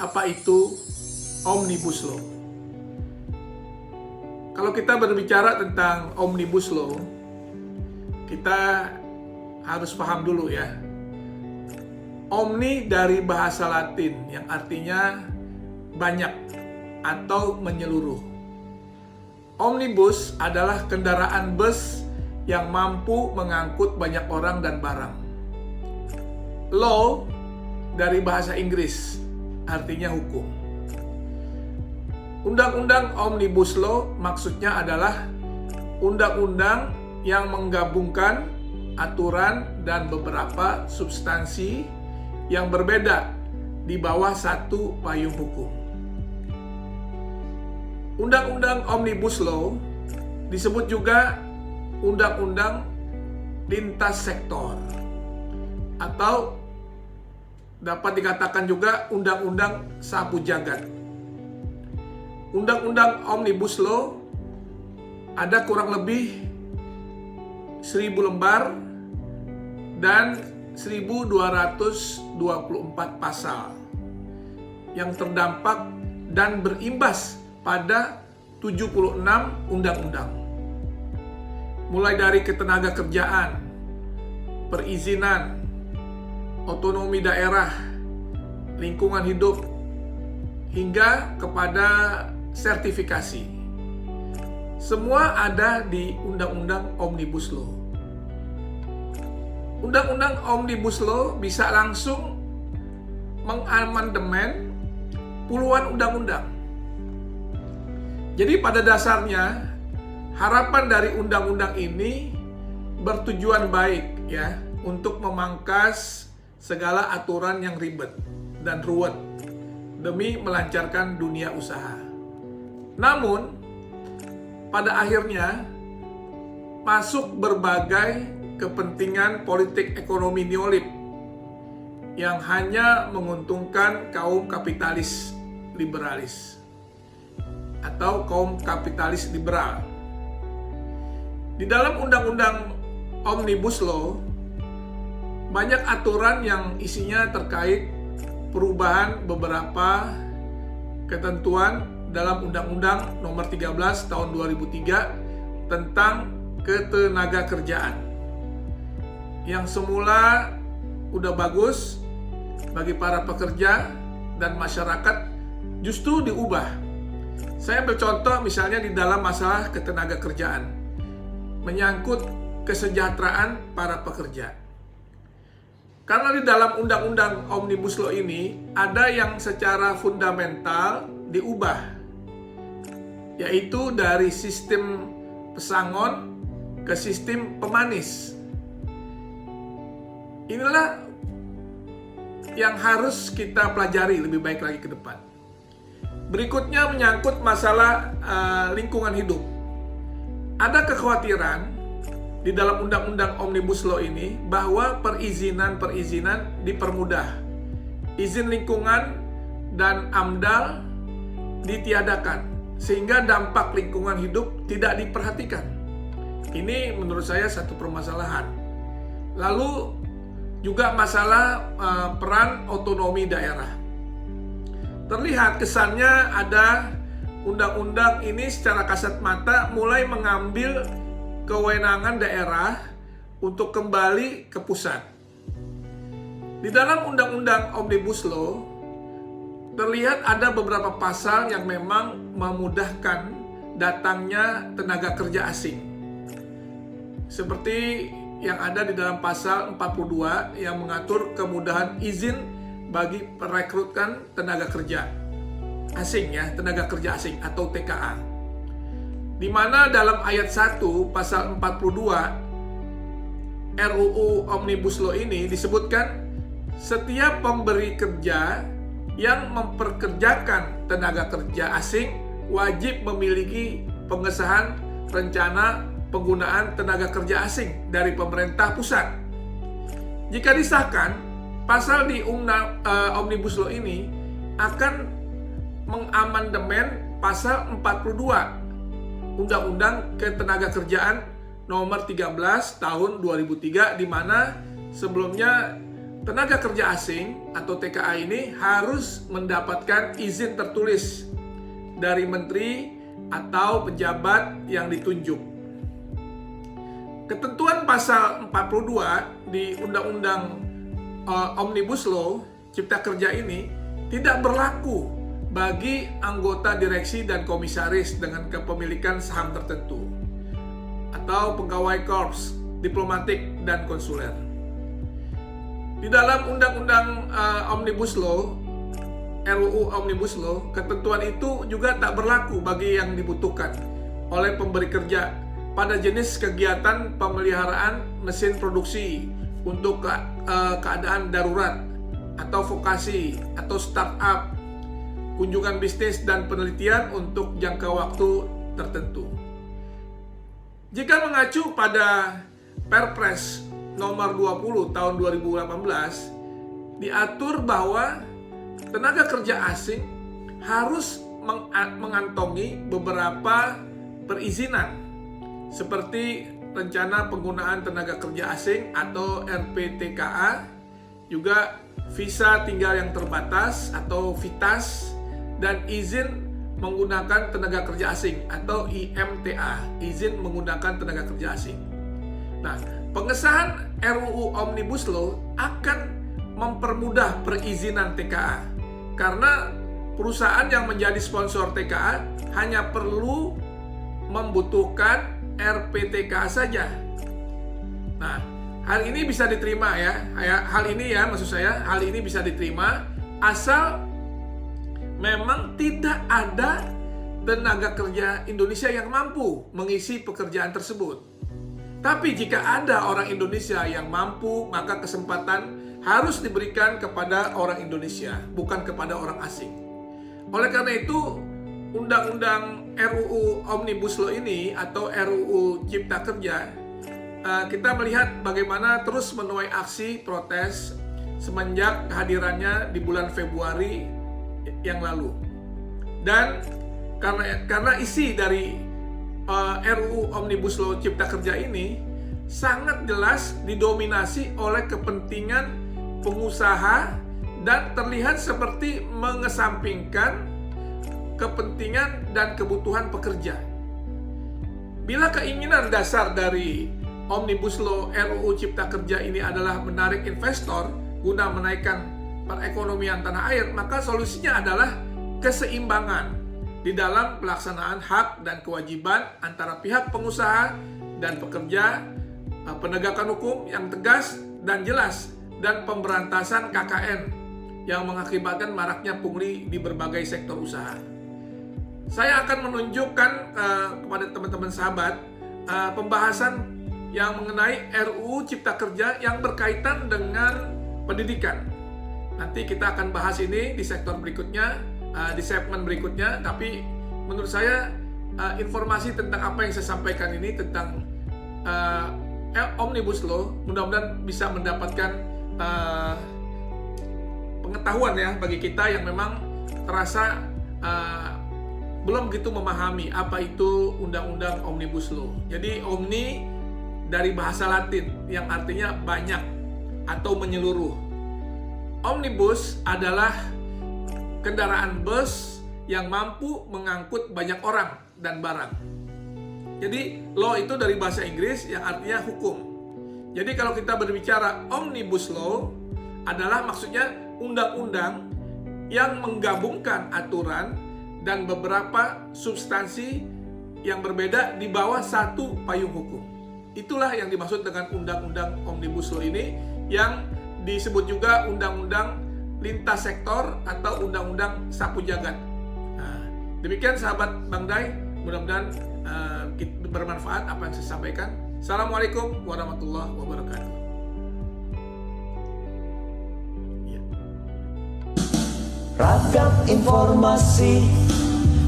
Apa itu Omnibus Law? Kalau kita berbicara tentang Omnibus Law, kita harus paham dulu ya. Omni dari bahasa Latin yang artinya banyak atau menyeluruh. Omnibus adalah kendaraan bus yang mampu mengangkut banyak orang dan barang. Law dari bahasa Inggris artinya hukum. Undang-undang Omnibus Law maksudnya adalah undang-undang yang menggabungkan aturan dan beberapa substansi yang berbeda di bawah satu payung hukum. Undang-undang Omnibus Law disebut juga undang-undang lintas sektor atau dapat dikatakan juga undang-undang sapu jagat. Undang-undang Omnibus Law ada kurang lebih 1000 lembar dan 1224 pasal yang terdampak dan berimbas pada 76 undang-undang. Mulai dari ketenaga kerjaan, perizinan, otonomi daerah, lingkungan hidup, hingga kepada sertifikasi. Semua ada di Undang-Undang Omnibus Law. Undang-Undang Omnibus Law bisa langsung mengamandemen puluhan undang-undang. Jadi pada dasarnya, harapan dari undang-undang ini bertujuan baik ya, untuk memangkas segala aturan yang ribet dan ruwet demi melancarkan dunia usaha. Namun, pada akhirnya masuk berbagai kepentingan politik ekonomi neolib yang hanya menguntungkan kaum kapitalis liberalis atau kaum kapitalis liberal. Di dalam Undang-Undang Omnibus Law banyak aturan yang isinya terkait perubahan beberapa ketentuan dalam Undang-Undang Nomor 13 Tahun 2003 tentang ketenaga kerjaan. Yang semula udah bagus bagi para pekerja dan masyarakat justru diubah. Saya ambil contoh misalnya di dalam masalah ketenaga kerjaan, menyangkut kesejahteraan para pekerja. Karena di dalam Undang-Undang Omnibus Law ini ada yang secara fundamental diubah, yaitu dari sistem pesangon ke sistem pemanis. Inilah yang harus kita pelajari lebih baik lagi ke depan. Berikutnya menyangkut masalah lingkungan hidup. Ada kekhawatiran di dalam Undang-Undang Omnibus Law ini bahwa perizinan dipermudah. Izin lingkungan dan AMDAL ditiadakan sehingga dampak lingkungan hidup tidak diperhatikan. Ini menurut saya satu permasalahan. Lalu juga masalah peran otonomi daerah. Terlihat kesannya ada undang-undang ini secara kasat mata mulai mengambil kewenangan daerah untuk kembali ke pusat. Di dalam Undang-Undang Omnibus Law terlihat ada beberapa pasal yang memang memudahkan datangnya tenaga kerja asing. Seperti yang ada di dalam pasal 42 yang mengatur kemudahan izin bagi perekrutan tenaga kerja asing ya, tenaga kerja asing atau TKA. Di mana dalam ayat 1 pasal 42 RUU Omnibus Law ini disebutkan setiap pemberi kerja yang memperkerjakan tenaga kerja asing wajib memiliki pengesahan rencana penggunaan tenaga kerja asing dari pemerintah pusat. Jika disahkan, pasal di Omnibus Law ini akan mengamandemen pasal 42 Undang-Undang Ketenagakerjaan Nomor 13 Tahun 2003, di mana sebelumnya tenaga kerja asing atau TKA ini harus mendapatkan izin tertulis dari menteri atau pejabat yang ditunjuk. Ketentuan pasal 42 di Undang-Undang Omnibus Law Cipta Kerja ini tidak berlaku bagi anggota direksi dan komisaris dengan kepemilikan saham tertentu atau pegawai korps, diplomatik, dan konsuler. Di dalam Undang-Undang Omnibus Law, RUU Omnibus Law, ketentuan itu juga tak berlaku bagi yang dibutuhkan oleh pemberi kerja pada jenis kegiatan pemeliharaan mesin produksi untuk keadaan darurat atau vokasi atau startup, kunjungan bisnis dan penelitian untuk jangka waktu tertentu. Jika mengacu pada Perpres nomor 20 tahun 2018, diatur bahwa tenaga kerja asing harus mengantongi beberapa perizinan seperti rencana penggunaan tenaga kerja asing atau RPTKA, juga visa tinggal yang terbatas atau VITAS, dan izin menggunakan tenaga kerja asing atau IMTA, izin menggunakan tenaga kerja asing. Nah, pengesahan RUU Omnibus Law akan mempermudah perizinan TKA karena perusahaan yang menjadi sponsor TKA hanya perlu membutuhkan RPTKA saja. Nah, hal ini bisa diterima ya. Hal ini bisa diterima asal memang tidak ada tenaga kerja Indonesia yang mampu mengisi pekerjaan tersebut. Tapi jika ada orang Indonesia yang mampu, maka kesempatan harus diberikan kepada orang Indonesia, bukan kepada orang asing. Oleh karena itu, Undang-Undang RUU Omnibus Law ini atau RUU Cipta Kerja, kita melihat bagaimana terus menuai aksi protes semenjak kehadirannya di bulan Februari yang lalu. Dan karena isi dari RUU Omnibus Law Cipta Kerja ini sangat jelas didominasi oleh kepentingan pengusaha dan terlihat seperti mengesampingkan kepentingan dan kebutuhan pekerja. Bila keinginan dasar dari Omnibus Law RUU Cipta Kerja ini adalah menarik investor guna menaikkan perekonomian tanah air, maka solusinya adalah keseimbangan di dalam pelaksanaan hak dan kewajiban antara pihak pengusaha dan pekerja, penegakan hukum yang tegas dan jelas, dan pemberantasan KKN yang mengakibatkan maraknya pungli di berbagai sektor usaha. Saya akan menunjukkan kepada teman-teman sahabat pembahasan yang mengenai RUU Cipta Kerja yang berkaitan dengan pendidikan. Nanti kita akan bahas ini di sektor berikutnya, di segmen berikutnya. Tapi menurut saya informasi tentang apa yang saya sampaikan ini tentang Omnibus Law mudah-mudahan bisa mendapatkan pengetahuan ya bagi kita yang memang terasa belum begitu memahami apa itu Undang-Undang Omnibus Law. Jadi omni dari bahasa Latin yang artinya banyak atau menyeluruh. Omnibus adalah kendaraan bus yang mampu mengangkut banyak orang dan barang. Jadi law itu dari bahasa Inggris yang artinya hukum. Jadi kalau kita berbicara Omnibus Law adalah maksudnya undang-undang yang menggabungkan aturan dan beberapa substansi yang berbeda di bawah satu payung hukum. Itulah yang dimaksud dengan Undang-Undang Omnibus Law ini, yang disebut juga Undang-Undang Lintas Sektor atau Undang-Undang Sapu Jagat. Nah, demikian sahabat Bang Day, mudah-mudahan bermanfaat apa yang saya sampaikan. Assalamualaikum warahmatullahi wabarakatuh. Ragam informasi,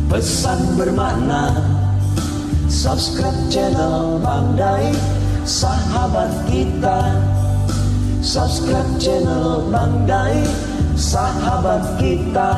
pesan bermakna. Subscribe channel Bang Day, sahabat kita. Subscribe channel Bang Day, sahabat kita.